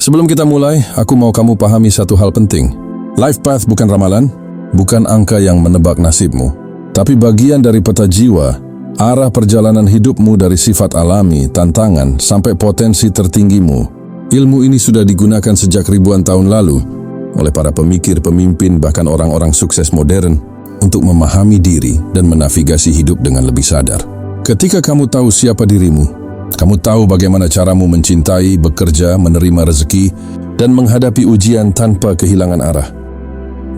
Sebelum kita mulai, aku mau kamu pahami satu hal penting. Life path bukan ramalan, bukan angka yang menebak nasibmu, tapi bagian dari peta jiwa, arah perjalanan hidupmu dari sifat alami, tantangan, sampai potensi tertinggimu. Ilmu ini sudah digunakan sejak ribuan tahun lalu oleh para pemikir, pemimpin, bahkan orang-orang sukses modern untuk memahami diri dan menavigasi hidup dengan lebih sadar. Ketika kamu tahu siapa dirimu, kamu tahu bagaimana caramu mencintai, bekerja, menerima rezeki, dan menghadapi ujian tanpa kehilangan arah.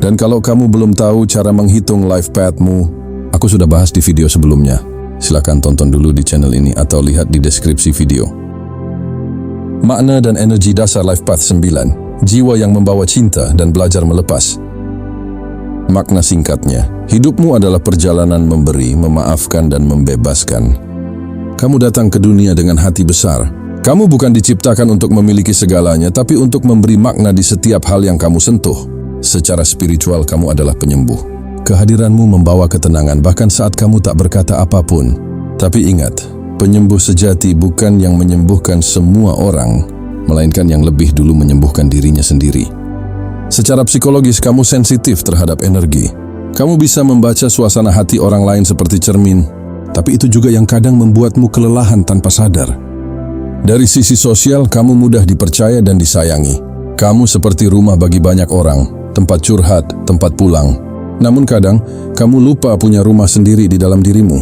Dan kalau kamu belum tahu cara menghitung life path-mu, aku sudah bahas di video sebelumnya. Silakan tonton dulu di channel ini atau lihat di deskripsi video. Makna dan energi dasar life path 9, jiwa yang membawa cinta dan belajar melepas. Makna singkatnya, hidupmu adalah perjalanan memberi, memaafkan, dan membebaskan. Kamu datang ke dunia dengan hati besar. Kamu bukan diciptakan untuk memiliki segalanya, tapi untuk memberi makna di setiap hal yang kamu sentuh. Secara spiritual, kamu adalah penyembuh. Kehadiranmu membawa ketenangan bahkan saat kamu tak berkata apapun. Tapi ingat, penyembuh sejati bukan yang menyembuhkan semua orang, melainkan yang lebih dulu menyembuhkan dirinya sendiri. Secara psikologis, kamu sensitif terhadap energi. Kamu bisa membaca suasana hati orang lain seperti cermin, tapi itu juga yang kadang membuatmu kelelahan tanpa sadar. Dari sisi sosial, kamu mudah dipercaya dan disayangi. Kamu seperti rumah bagi banyak orang, tempat curhat, tempat pulang. Namun kadang, kamu lupa punya rumah sendiri di dalam dirimu.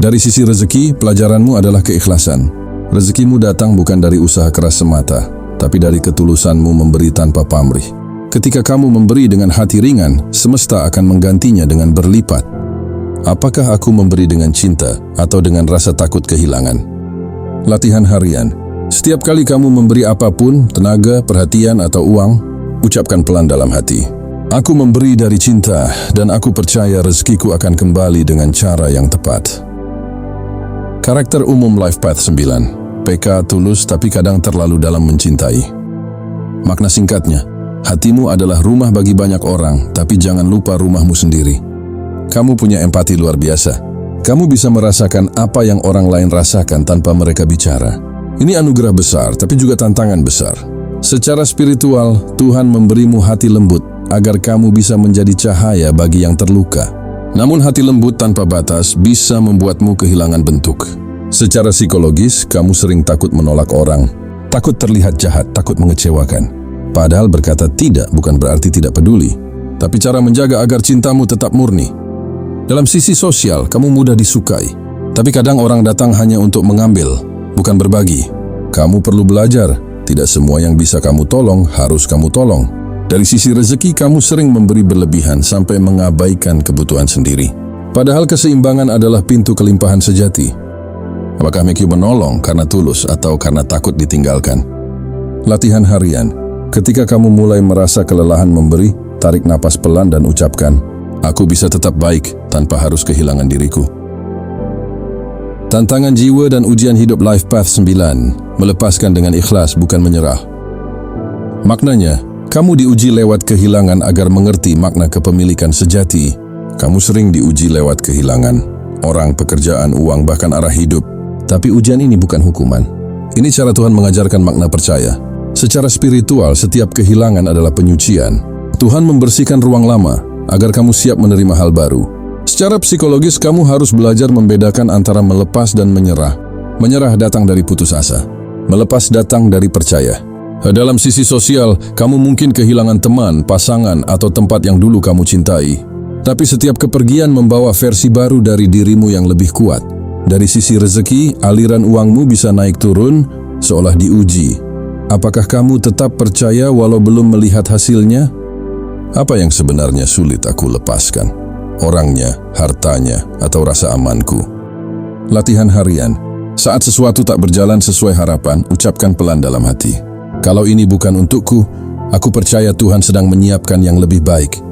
Dari sisi rezeki, pelajaranmu adalah keikhlasan. Rezekimu datang bukan dari usaha keras semata, tapi dari ketulusanmu memberi tanpa pamrih. Ketika kamu memberi dengan hati ringan, semesta akan menggantinya dengan berlipat. Apakah aku memberi dengan cinta atau dengan rasa takut kehilangan? Latihan harian. Setiap kali kamu memberi apapun, tenaga, perhatian, atau uang, ucapkan pelan dalam hati. Aku memberi dari cinta dan aku percaya rezekiku akan kembali dengan cara yang tepat. Karakter umum Life Path 9. PK tulus tapi kadang terlalu dalam mencintai. Makna singkatnya, hatimu adalah rumah bagi banyak orang, tapi jangan lupa rumahmu sendiri. Kamu punya empati luar biasa. Kamu bisa merasakan apa yang orang lain rasakan tanpa mereka bicara. Ini anugerah besar, tapi juga tantangan besar. Secara spiritual, Tuhan memberimu hati lembut agar kamu bisa menjadi cahaya bagi yang terluka. Namun hati lembut tanpa batas bisa membuatmu kehilangan bentuk. Secara psikologis, kamu sering takut menolak orang, takut terlihat jahat, takut mengecewakan. Padahal berkata tidak bukan berarti tidak peduli, tapi cara menjaga agar cintamu tetap murni. Dalam sisi sosial, kamu mudah disukai. Tapi kadang orang datang hanya untuk mengambil, bukan berbagi. Kamu perlu belajar, tidak semua yang bisa kamu tolong, harus kamu tolong. Dari sisi rezeki, kamu sering memberi berlebihan sampai mengabaikan kebutuhan sendiri. Padahal keseimbangan adalah pintu kelimpahan sejati. Apakah Mekyu menolong karena tulus atau karena takut ditinggalkan? Latihan harian. Ketika kamu mulai merasa kelelahan memberi, tarik napas pelan dan ucapkan, aku bisa tetap baik tanpa harus kehilangan diriku. Tantangan jiwa dan ujian hidup Life Path 9, melepaskan dengan ikhlas bukan menyerah. Maknanya, kamu diuji lewat kehilangan agar mengerti makna kepemilikan sejati. Kamu sering diuji lewat kehilangan, orang, pekerjaan, uang, bahkan arah hidup. Tapi ujian ini bukan hukuman. Ini cara Tuhan mengajarkan makna percaya. Secara spiritual, setiap kehilangan adalah penyucian. Tuhan membersihkan ruang lama agar kamu siap menerima hal baru. Secara psikologis, kamu harus belajar membedakan antara melepas dan menyerah. Menyerah datang dari putus asa. Melepas datang dari percaya. Dalam sisi sosial, kamu mungkin kehilangan teman, pasangan, atau tempat yang dulu kamu cintai. Tapi setiap kepergian membawa versi baru dari dirimu yang lebih kuat. Dari sisi rezeki, aliran uangmu bisa naik turun, seolah diuji. Apakah kamu tetap percaya walau belum melihat hasilnya? Apa yang sebenarnya sulit aku lepaskan? Orangnya, hartanya, atau rasa amanku? Latihan harian. Saat sesuatu tak berjalan sesuai harapan, ucapkan pelan dalam hati. Kalau ini bukan untukku, aku percaya Tuhan sedang menyiapkan yang lebih baik.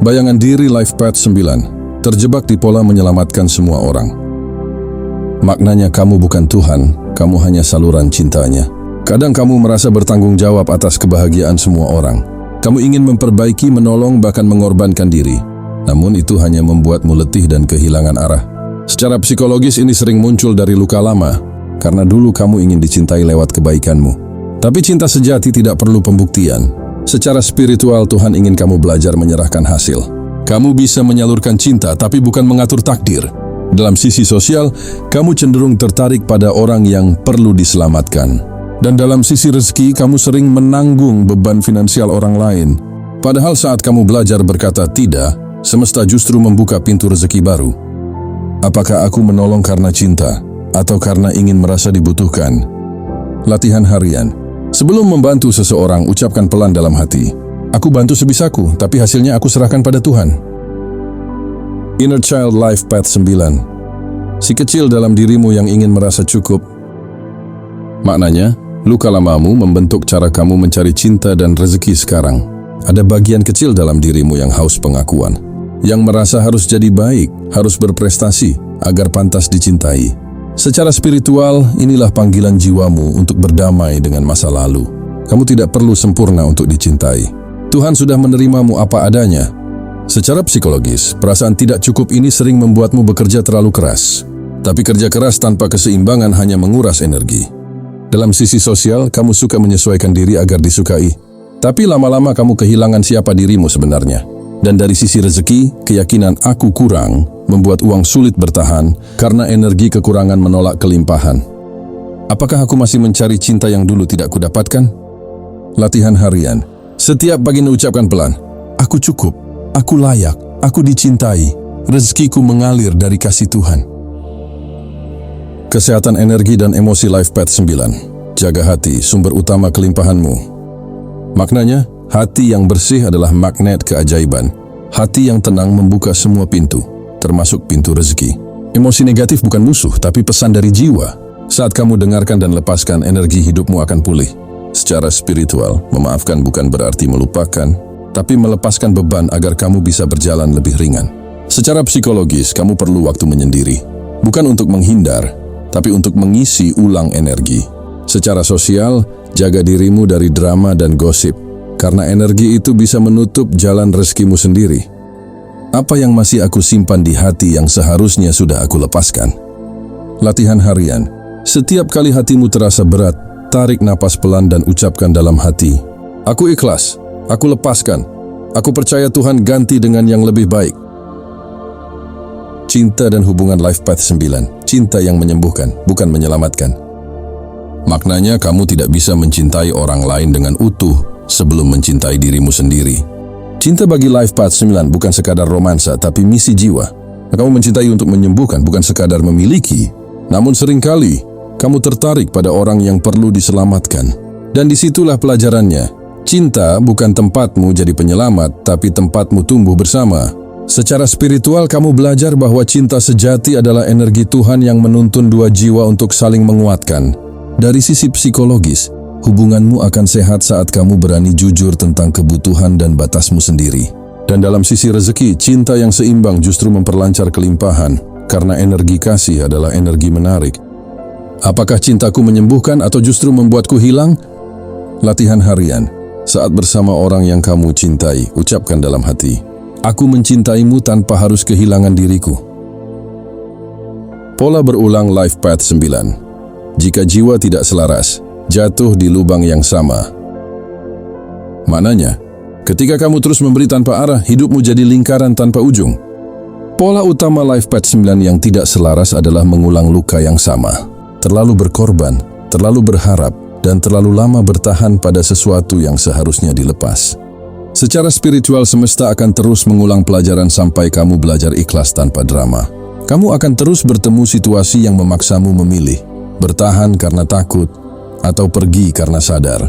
Bayangan diri Life Path 9, terjebak di pola menyelamatkan semua orang. Maknanya kamu bukan Tuhan, kamu hanya saluran cintanya. Kadang kamu merasa bertanggung jawab atas kebahagiaan semua orang. Kamu ingin memperbaiki, menolong, bahkan mengorbankan diri. Namun itu hanya membuatmu letih dan kehilangan arah. Secara psikologis ini sering muncul dari luka lama, karena dulu kamu ingin dicintai lewat kebaikanmu. Tapi cinta sejati tidak perlu pembuktian. Secara spiritual, Tuhan ingin kamu belajar menyerahkan hasil. Kamu bisa menyalurkan cinta, tapi bukan mengatur takdir. Dalam sisi sosial, kamu cenderung tertarik pada orang yang perlu diselamatkan. Dan dalam sisi rezeki, kamu sering menanggung beban finansial orang lain. Padahal saat kamu belajar berkata tidak, semesta justru membuka pintu rezeki baru. Apakah aku menolong karena cinta, atau karena ingin merasa dibutuhkan? Latihan harian. Sebelum membantu seseorang, ucapkan pelan dalam hati. Aku bantu sebisaku, tapi hasilnya aku serahkan pada Tuhan. Inner Child Life Path 9. Si kecil dalam dirimu yang ingin merasa cukup. Maknanya, luka lamamu membentuk cara kamu mencari cinta dan rezeki sekarang. Ada bagian kecil dalam dirimu yang haus pengakuan, yang merasa harus jadi baik, harus berprestasi, agar pantas dicintai. Secara spiritual, inilah panggilan jiwamu untuk berdamai dengan masa lalu. Kamu tidak perlu sempurna untuk dicintai. Tuhan sudah menerimamu apa adanya. Secara psikologis, perasaan tidak cukup ini sering membuatmu bekerja terlalu keras. Tapi kerja keras tanpa keseimbangan hanya menguras energi. Dalam sisi sosial, kamu suka menyesuaikan diri agar disukai. Tapi lama-lama kamu kehilangan siapa dirimu sebenarnya. Dan dari sisi rezeki, keyakinan aku kurang membuat uang sulit bertahan karena energi kekurangan menolak kelimpahan. Apakah aku masih mencari cinta yang dulu tidak kudapatkan? Latihan harian. Setiap pagi ucapkan pelan, aku cukup, aku layak, aku dicintai, rezekiku mengalir dari kasih Tuhan. Kesehatan energi dan emosi Life Path 9. Jaga hati, sumber utama kelimpahanmu. Maknanya, hati yang bersih adalah magnet keajaiban. Hati yang tenang membuka semua pintu, termasuk pintu rezeki. Emosi negatif bukan musuh, tapi pesan dari jiwa. Saat kamu dengarkan dan lepaskan, energi hidupmu akan pulih. Secara spiritual, memaafkan bukan berarti melupakan, tapi melepaskan beban agar kamu bisa berjalan lebih ringan. Secara psikologis, kamu perlu waktu menyendiri. Bukan untuk menghindar, tapi untuk mengisi ulang energi. Secara sosial, jaga dirimu dari drama dan gosip. Karena energi itu bisa menutup jalan rezekimu sendiri. Apa yang masih aku simpan di hati yang seharusnya sudah aku lepaskan? Latihan harian. Setiap kali hatimu terasa berat, tarik napas pelan dan ucapkan dalam hati. Aku ikhlas, aku lepaskan. Aku percaya Tuhan ganti dengan yang lebih baik. Cinta dan hubungan Life Path 9. Cinta yang menyembuhkan, bukan menyelamatkan. Maknanya kamu tidak bisa mencintai orang lain dengan utuh sebelum mencintai dirimu sendiri. Cinta bagi Life Path 9 bukan sekadar romansa, tapi misi jiwa. Kamu mencintai untuk menyembuhkan, bukan sekadar memiliki. Namun seringkali, kamu tertarik pada orang yang perlu diselamatkan. Dan disitulah pelajarannya. Cinta bukan tempatmu jadi penyelamat, tapi tempatmu tumbuh bersama. Secara spiritual, kamu belajar bahwa cinta sejati adalah energi Tuhan yang menuntun dua jiwa untuk saling menguatkan. Dari sisi psikologis, hubunganmu akan sehat saat kamu berani jujur tentang kebutuhan dan batasmu sendiri. Dan dalam sisi rezeki, cinta yang seimbang justru memperlancar kelimpahan, karena energi kasih adalah energi menarik. Apakah cintaku menyembuhkan atau justru membuatku hilang? Latihan harian. Saat bersama orang yang kamu cintai, ucapkan dalam hati, aku mencintaimu tanpa harus kehilangan diriku. Pola berulang Life Path 9. Jika jiwa tidak selaras, jatuh di lubang yang sama. Maknanya, ketika kamu terus memberi tanpa arah, hidupmu jadi lingkaran tanpa ujung. Pola utama Life Path 9 yang tidak selaras adalah mengulang luka yang sama. Terlalu berkorban, terlalu berharap, dan terlalu lama bertahan pada sesuatu yang seharusnya dilepas. Secara spiritual, semesta akan terus mengulang pelajaran sampai kamu belajar ikhlas tanpa drama. Kamu akan terus bertemu situasi yang memaksamu memilih, bertahan karena takut, atau pergi karena sadar.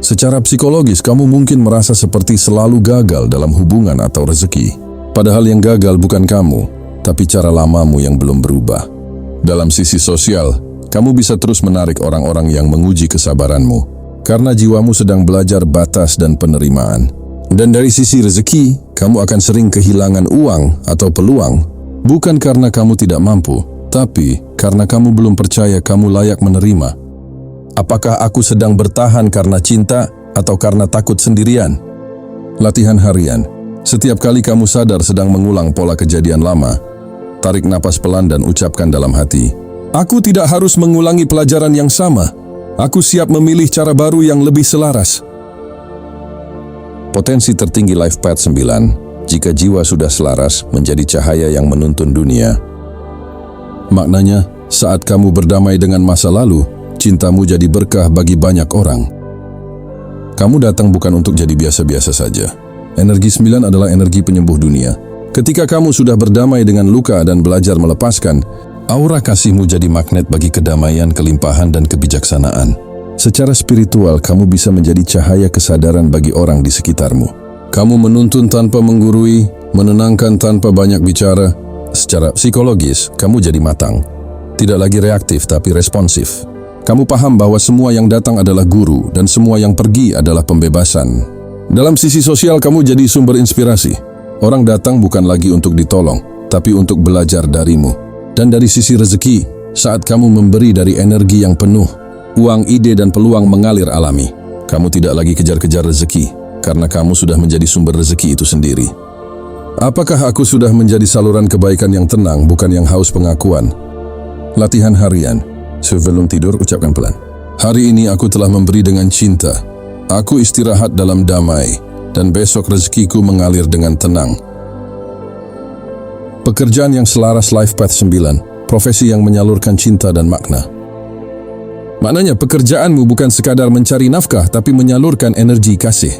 Secara psikologis, kamu mungkin merasa seperti selalu gagal dalam hubungan atau rezeki. Padahal yang gagal bukan kamu, tapi cara lamamu yang belum berubah. Dalam sisi sosial, kamu bisa terus menarik orang-orang yang menguji kesabaranmu, karena jiwamu sedang belajar batas dan penerimaan. Dan dari sisi rezeki, kamu akan sering kehilangan uang atau peluang, bukan karena kamu tidak mampu, tapi karena kamu belum percaya kamu layak menerima. Apakah aku sedang bertahan karena cinta atau karena takut sendirian? Latihan harian. Setiap kali kamu sadar sedang mengulang pola kejadian lama, tarik napas pelan dan ucapkan dalam hati, aku tidak harus mengulangi pelajaran yang sama. Aku siap memilih cara baru yang lebih selaras. Potensi tertinggi Life Path 9, jika jiwa sudah selaras, menjadi cahaya yang menuntun dunia. Maknanya, saat kamu berdamai dengan masa lalu, cintamu jadi berkah bagi banyak orang. Kamu datang bukan untuk jadi biasa-biasa saja. Energi 9 adalah energi penyembuh dunia. Ketika kamu sudah berdamai dengan luka dan belajar melepaskan, aura kasihmu jadi magnet bagi kedamaian, kelimpahan, dan kebijaksanaan. Secara spiritual, kamu bisa menjadi cahaya kesadaran bagi orang di sekitarmu. Kamu menuntun tanpa menggurui, menenangkan tanpa banyak bicara. Secara psikologis, kamu jadi matang. Tidak lagi reaktif tapi responsif. Kamu paham bahwa semua yang datang adalah guru dan semua yang pergi adalah pembebasan. Dalam sisi sosial, kamu jadi sumber inspirasi. Orang datang bukan lagi untuk ditolong, tapi untuk belajar darimu. Dan dari sisi rezeki, saat kamu memberi dari energi yang penuh, uang, ide, dan peluang mengalir alami. Kamu tidak lagi kejar-kejar rezeki, karena kamu sudah menjadi sumber rezeki itu sendiri. Apakah aku sudah menjadi saluran kebaikan yang tenang, bukan yang haus pengakuan? Latihan harian. Sebelum tidur, ucapkan pelan. Hari ini aku telah memberi dengan cinta. Aku istirahat dalam damai, dan besok rezekiku mengalir dengan tenang. Pekerjaan yang selaras Life Path 9, profesi yang menyalurkan cinta dan makna. Maknanya pekerjaanmu bukan sekadar mencari nafkah, tapi menyalurkan energi kasih.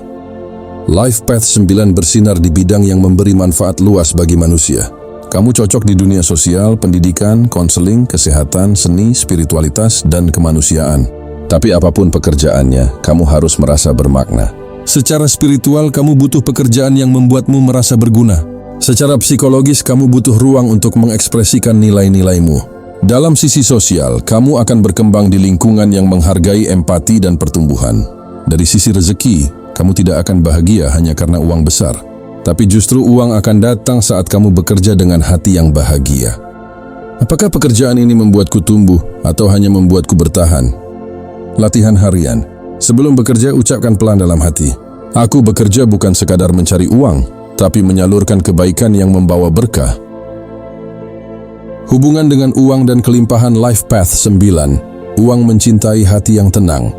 Life Path 9 bersinar di bidang yang memberi manfaat luas bagi manusia. Kamu cocok di dunia sosial, pendidikan, konseling, kesehatan, seni, spiritualitas, dan kemanusiaan. Tapi apapun pekerjaannya, kamu harus merasa bermakna. Secara spiritual, kamu butuh pekerjaan yang membuatmu merasa berguna. Secara psikologis, kamu butuh ruang untuk mengekspresikan nilai-nilaimu. Dalam sisi sosial, kamu akan berkembang di lingkungan yang menghargai empati dan pertumbuhan. Dari sisi rezeki, kamu tidak akan bahagia hanya karena uang besar. Tapi justru uang akan datang saat kamu bekerja dengan hati yang bahagia. Apakah pekerjaan ini membuatku tumbuh atau hanya membuatku bertahan? Latihan harian. Sebelum bekerja, ucapkan pelan dalam hati. Aku bekerja bukan sekadar mencari uang, tapi menyalurkan kebaikan yang membawa berkah. Hubungan dengan uang dan kelimpahan Life Path 9. Uang mencintai hati yang tenang.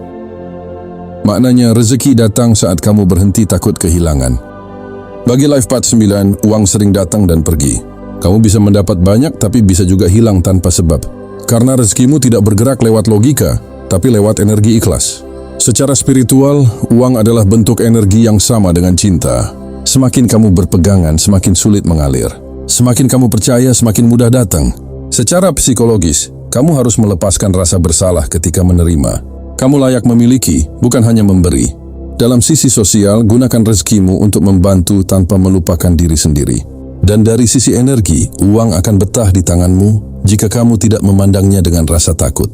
Maknanya rezeki datang saat kamu berhenti takut kehilangan. Bagi Life Path 9, uang sering datang dan pergi. Kamu bisa mendapat banyak tapi bisa juga hilang tanpa sebab. Karena rezekimu tidak bergerak lewat logika, tapi lewat energi ikhlas. Secara spiritual, uang adalah bentuk energi yang sama dengan cinta. Semakin kamu berpegangan, semakin sulit mengalir. Semakin kamu percaya, semakin mudah datang. Secara psikologis, kamu harus melepaskan rasa bersalah ketika menerima. Kamu layak memiliki, bukan hanya memberi. Dalam sisi sosial, gunakan rezekimu untuk membantu tanpa melupakan diri sendiri. Dan dari sisi energi, uang akan betah di tanganmu jika kamu tidak memandangnya dengan rasa takut.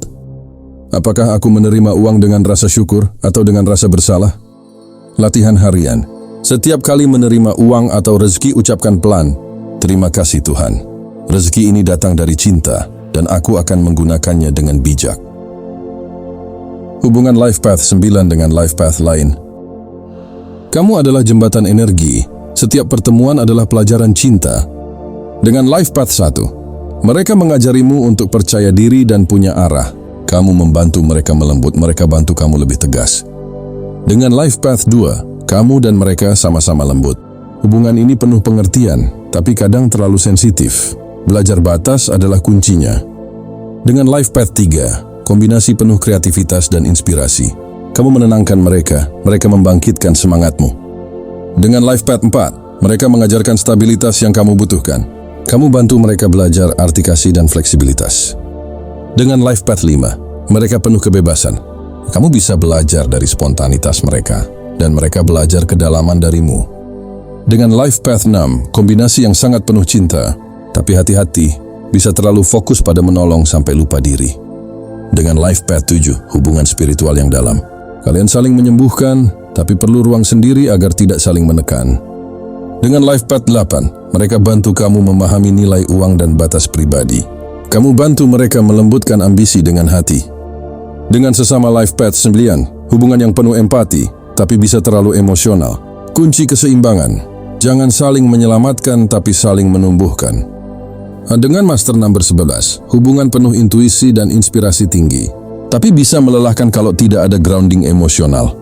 Apakah aku menerima uang dengan rasa syukur atau dengan rasa bersalah? Latihan harian. Setiap kali menerima uang atau rezeki, ucapkan pelan, terima kasih Tuhan. Rezeki ini datang dari cinta, dan aku akan menggunakannya dengan bijak. Hubungan Life Path 9 dengan Life Path lain. Kamu adalah jembatan energi. Setiap pertemuan adalah pelajaran cinta. Dengan Life Path 1, mereka mengajarimu untuk percaya diri dan punya arah. Kamu membantu mereka melembut, mereka bantu kamu lebih tegas. Dengan Life Path 2, kamu dan mereka sama-sama lembut. Hubungan ini penuh pengertian, tapi kadang terlalu sensitif. Belajar batas adalah kuncinya. Dengan Life Path 3, kombinasi penuh kreativitas dan inspirasi. Kamu menenangkan mereka, mereka membangkitkan semangatmu. Dengan Life Path 4, mereka mengajarkan stabilitas yang kamu butuhkan. Kamu bantu mereka belajar arti kasih dan fleksibilitas. Dengan Life Path 5, mereka penuh kebebasan. Kamu bisa belajar dari spontanitas mereka, dan mereka belajar kedalaman darimu. Dengan Life Path 6, kombinasi yang sangat penuh cinta, tapi hati-hati, bisa terlalu fokus pada menolong sampai lupa diri. Dengan Life Path 7, hubungan spiritual yang dalam. Kalian saling menyembuhkan, tapi perlu ruang sendiri agar tidak saling menekan. Dengan Life Path 8, mereka bantu kamu memahami nilai uang dan batas pribadi. Kamu bantu mereka melembutkan ambisi dengan hati. Dengan sesama Life Path 9, hubungan yang penuh empati, tapi bisa terlalu emosional. Kunci keseimbangan, jangan saling menyelamatkan, tapi saling menumbuhkan. Dengan Master Number 11, hubungan penuh intuisi dan inspirasi tinggi. tapi bisa melelahkan kalau tidak ada grounding emosional.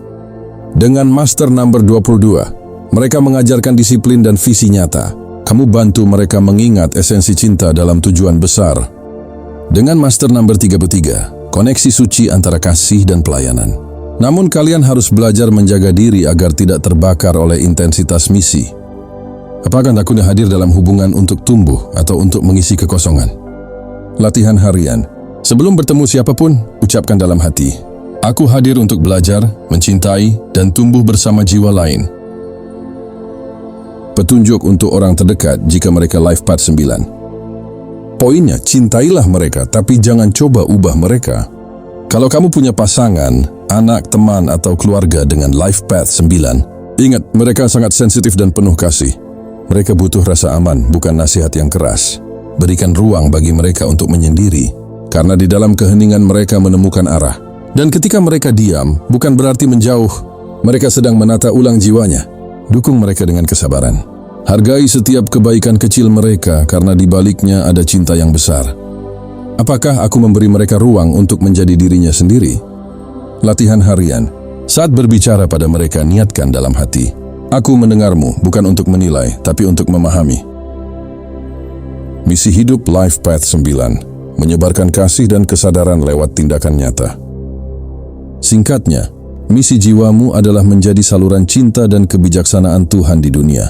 Dengan Master Number 22, mereka mengajarkan disiplin dan visi nyata. Kamu bantu mereka mengingat esensi cinta dalam tujuan besar. Dengan Master Number 33, koneksi suci antara kasih dan pelayanan. Namun kalian harus belajar menjaga diri agar tidak terbakar oleh intensitas misi. Apakah takutnya hadir dalam hubungan untuk tumbuh atau untuk mengisi kekosongan? Latihan harian. Sebelum bertemu siapapun, ucapkan dalam hati, aku hadir untuk belajar, mencintai, dan tumbuh bersama jiwa lain. Petunjuk untuk orang terdekat jika mereka life path 9. Poinnya, cintailah mereka, tapi jangan coba ubah mereka. Kalau kamu punya pasangan, anak, teman, atau keluarga dengan life path 9, ingat, mereka sangat sensitif dan penuh kasih. Mereka butuh rasa aman, bukan nasihat yang keras. Berikan ruang bagi mereka untuk menyendiri, karena di dalam keheningan mereka menemukan arah. Dan ketika mereka diam, bukan berarti menjauh. Mereka sedang menata ulang jiwanya. Dukung mereka dengan kesabaran. Hargai setiap kebaikan kecil mereka, karena di baliknya ada cinta yang besar. Apakah aku memberi mereka ruang untuk menjadi dirinya sendiri? Latihan harian. Saat berbicara pada mereka, niatkan dalam hati, aku mendengarmu, bukan untuk menilai, tapi untuk memahami. Misi hidup Life Path 9, menyebarkan kasih dan kesadaran lewat tindakan nyata. Singkatnya, misi jiwamu adalah menjadi saluran cinta dan kebijaksanaan Tuhan di dunia.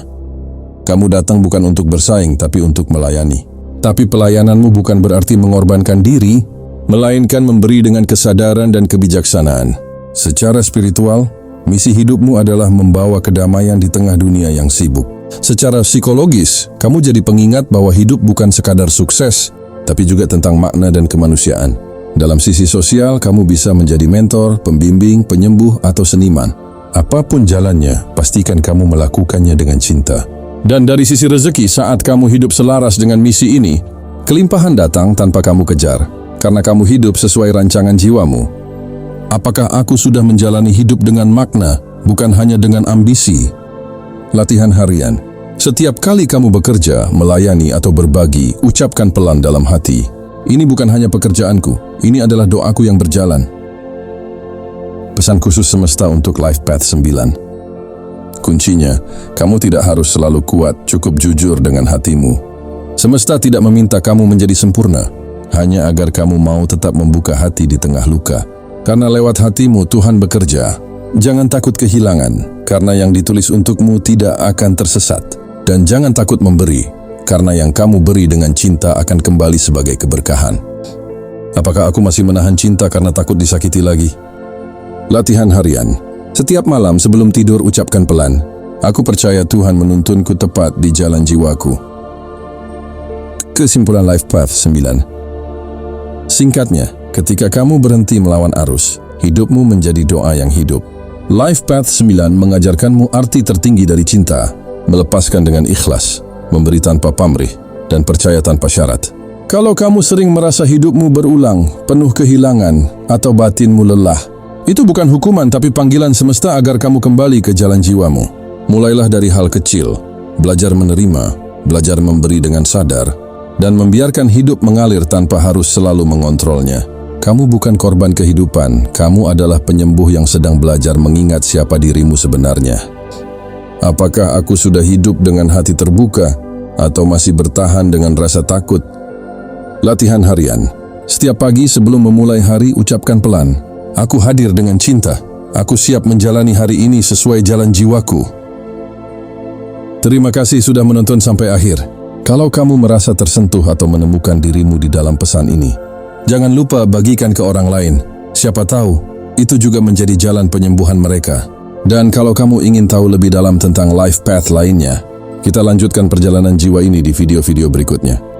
Kamu datang bukan untuk bersaing, tapi untuk melayani. Tapi pelayananmu bukan berarti mengorbankan diri, melainkan memberi dengan kesadaran dan kebijaksanaan. Secara spiritual, misi hidupmu adalah membawa kedamaian di tengah dunia yang sibuk. Secara psikologis, kamu jadi pengingat bahwa hidup bukan sekadar sukses, tapi juga tentang makna dan kemanusiaan. Dalam sisi sosial, kamu bisa menjadi mentor, pembimbing, penyembuh, atau seniman. Apapun jalannya, pastikan kamu melakukannya dengan cinta. Dan dari sisi rezeki, saat kamu hidup selaras dengan misi ini, kelimpahan datang tanpa kamu kejar, karena kamu hidup sesuai rancangan jiwamu. Apakah aku sudah menjalani hidup dengan makna, bukan hanya dengan ambisi? Latihan harian. Setiap kali kamu bekerja, melayani, atau berbagi, ucapkan pelan dalam hati, ini bukan hanya pekerjaanku, ini adalah doaku yang berjalan. Pesan khusus semesta untuk Life Path 9. Kuncinya, kamu tidak harus selalu kuat, cukup jujur dengan hatimu. Semesta tidak meminta kamu menjadi sempurna, hanya agar kamu mau tetap membuka hati di tengah luka. Karena lewat hatimu Tuhan bekerja. Jangan takut kehilangan, karena yang ditulis untukmu tidak akan tersesat. Dan jangan takut memberi, karena yang kamu beri dengan cinta akan kembali sebagai keberkahan. Apakah aku masih menahan cinta karena takut disakiti lagi? Latihan harian. Setiap malam sebelum tidur ucapkan pelan, aku percaya Tuhan menuntunku tepat di jalan jiwaku. Kesimpulan Life Path 9. Singkatnya, ketika kamu berhenti melawan arus, hidupmu menjadi doa yang hidup. Life Path 9 mengajarkanmu arti tertinggi dari cinta, melepaskan dengan ikhlas, memberi tanpa pamrih, dan percaya tanpa syarat. Kalau kamu sering merasa hidupmu berulang, penuh kehilangan, atau batinmu lelah, itu bukan hukuman tapi panggilan semesta agar kamu kembali ke jalan jiwamu. Mulailah dari hal kecil, belajar menerima, belajar memberi dengan sadar, dan membiarkan hidup mengalir tanpa harus selalu mengontrolnya. Kamu bukan korban kehidupan, kamu adalah penyembuh yang sedang belajar mengingat siapa dirimu sebenarnya. Apakah aku sudah hidup dengan hati terbuka, atau masih bertahan dengan rasa takut? Latihan harian. Setiap pagi sebelum memulai hari ucapkan pelan, aku hadir dengan cinta, aku siap menjalani hari ini sesuai jalan jiwaku. Terima kasih sudah menonton sampai akhir. Kalau kamu merasa tersentuh atau menemukan dirimu di dalam pesan ini, jangan lupa bagikan ke orang lain. Siapa tahu, itu juga menjadi jalan penyembuhan mereka. Dan kalau kamu ingin tahu lebih dalam tentang life path lainnya, kita lanjutkan perjalanan jiwa ini di video-video berikutnya.